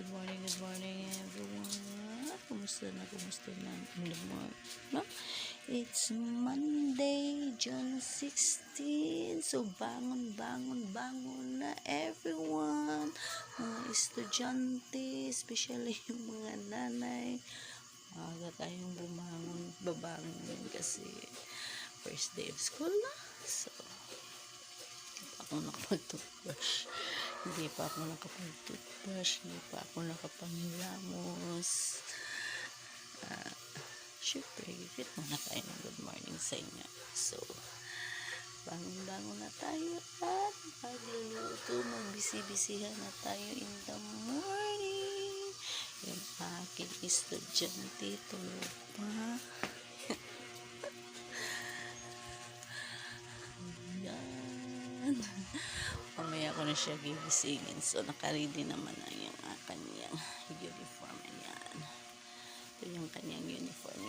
good morning everyone. Kumusta na in the morning, no? It's Monday, June 16. So, bangon na everyone. Mga estudyante, especially yung mga nanay. Maaga tayong babangon kasi first day of school na. So, hindi pa ako nakapag-toothbrush, hindi pa ako nakapanghilamos. Syempre, greet muna tayo ng good morning sa inyo. So, bangon na tayo at magbisi-bisihan na tayo in the morning. Yung aking estudyante tulog pa. Yan. Mamaya ko na siya gigisingin. So, nakaready naman na yung kanyang uniform. Ayan. Ito yung kanyang uniform.